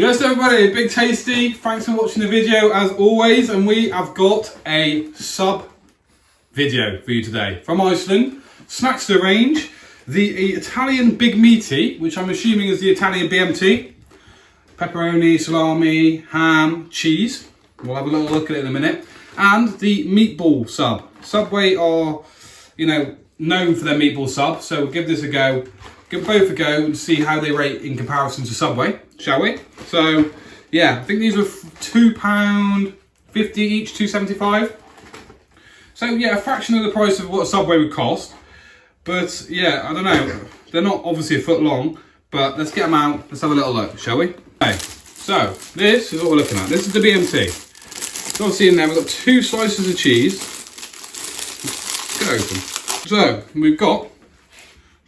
Yes everybody, Big Tasty, thanks for watching the video as always, and we have got a sub video for you today from Iceland, Snacksters range, the Italian Big Meaty, which I'm assuming is the Italian BMT, pepperoni, salami, ham, cheese, we'll have a little look at it in a minute, and the Meatball sub. Subway are, known for their meatball sub, so we'll give this a go. Give both a go and see how they rate in comparison to Subway, shall we? So, yeah, I think these were £2.50 each, $2.75. So, yeah, a fraction of the price of what a Subway would cost. But, yeah, I don't know. They're not obviously a foot long, but let's get them out. Let's have a little look, shall we? Okay, so this is what we're looking at. This is the BMT. So, obviously in there, we've got 2 slices of cheese. Let's get it open. So, we've got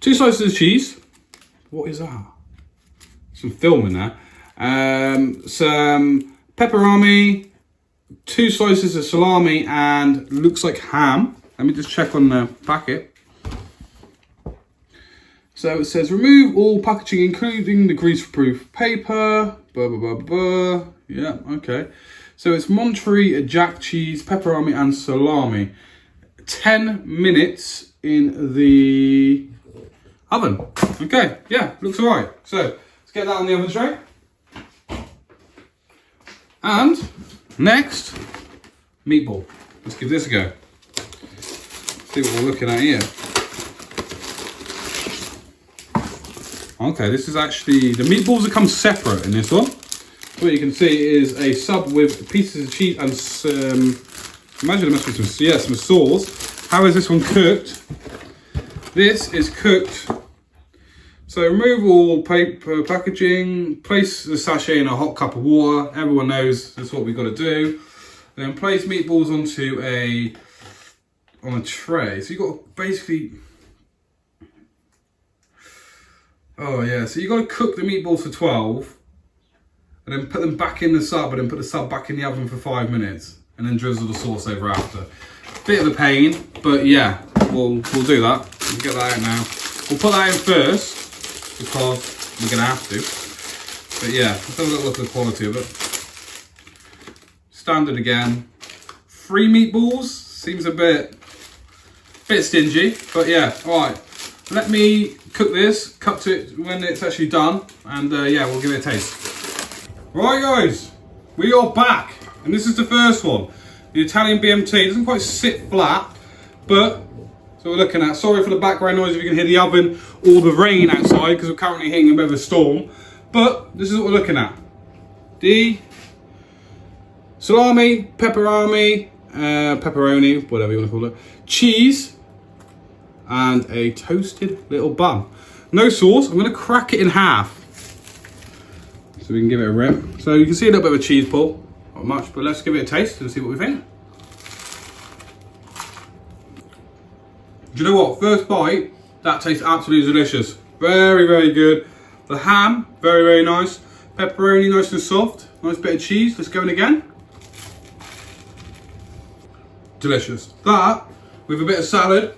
2 slices of cheese. What is that? Some film in there. Some pepperoni, 2 slices of salami, and looks like ham. Let me just check on the packet. So it says remove all packaging, including the grease-proof paper. Blah, blah, blah, blah. Yeah, okay. So it's Monterey jack cheese, pepperoni, and salami. 10 minutes in the oven. Okay, yeah, looks alright. So let's get that on the oven tray. And next, meatball. Let's give this a go. See what we're looking at here. Okay, this is actually, the meatballs that come separate in this one. So what you can see is a sub with pieces of cheese and some, imagine there must be some sauce. How is this one cooked? This is cooked. So remove all paper packaging, place the sachet in a hot cup of water. Everyone knows that's what we've got to do. Then place meatballs on a tray. So you've got to basically, so you've got to cook the meatballs for 12 and then put them back in the sub and then put the sub back in the oven for 5 minutes and then drizzle the sauce over after. Bit of a pain, but yeah, we'll do that. We'll get that out now. We'll put that in first, because we're going to have to. But yeah, let's have a little look at the quality of it. Standard again. 3 meatballs, seems a bit stingy, but yeah, alright. Let me cook this, cut to it when it's actually done, and yeah, we'll give it a taste. Right guys, we are back, and this is the first one. The Italian BMT. It doesn't quite sit flat, but so we're looking at, sorry for the background noise if you can hear the oven or the rain outside, because we're currently hitting a bit of a storm. But this is what we're looking at. The salami, pepperoni, whatever you want to call it, cheese, and a toasted little bun. No sauce. I'm going to crack it in half so we can give it a rip. So you can see a little bit of a cheese pull. Not much, but let's give it a taste and see what we think. Do you know what? First bite, that tastes absolutely delicious. Very, very good. The ham, very, very nice. Pepperoni, nice and soft. Nice bit of cheese. Let's go in again. Delicious. That, with a bit of salad,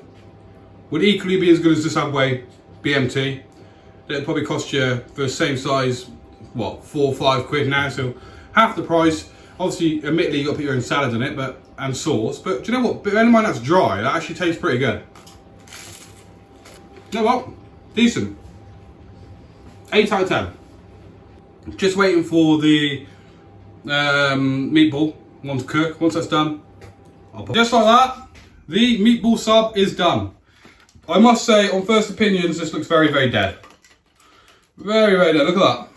would equally be as good as the Subway BMT. It'd probably cost you, for the same size, what, 4 or 5 quid now, so half the price. Obviously, admittedly, you've got to put your own salad in it, and sauce. But do you know what? Bear in mind that's dry. That actually tastes pretty good. You know what? Decent. 8 out of 10. Just waiting for the meatball one to cook. Once that's done, just like that, the meatball sub is done. I must say, on first opinions, this looks very, very dead. Very, very dead. Look at that.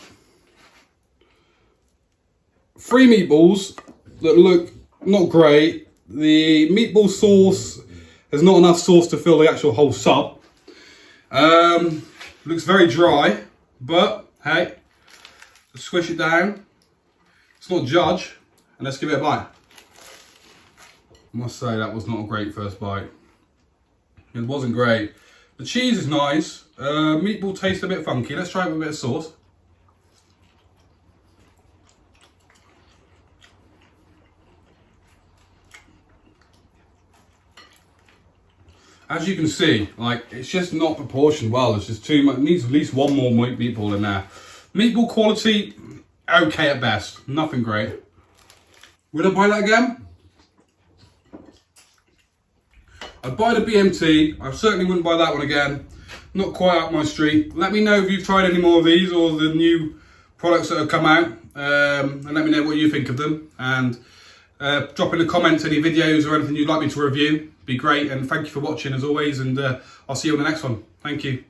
3 meatballs that look not great. The meatball sauce, there's not enough sauce to fill the actual whole sub. Looks very dry, but hey, let's squish it down. Let's not judge, and let's give it a bite. I must say that was not a great first bite. It wasn't great. The cheese is nice. Meatball tastes a bit funky. Let's try it with a bit of sauce. As you can see, like, it's just not proportioned well. It's just too much. It needs at least one more meatball in there. Meatball quality, okay at best. Nothing great. Would I buy that again? I'd buy the BMT. I certainly wouldn't buy that one again. Not quite up my street. Let me know if you've tried any more of these or the new products that have come out, and let me know what you think of them. And drop in the comments any videos or anything you'd like me to review. Be great, and thank you for watching as always, and I'll see you on the next one. Thank you.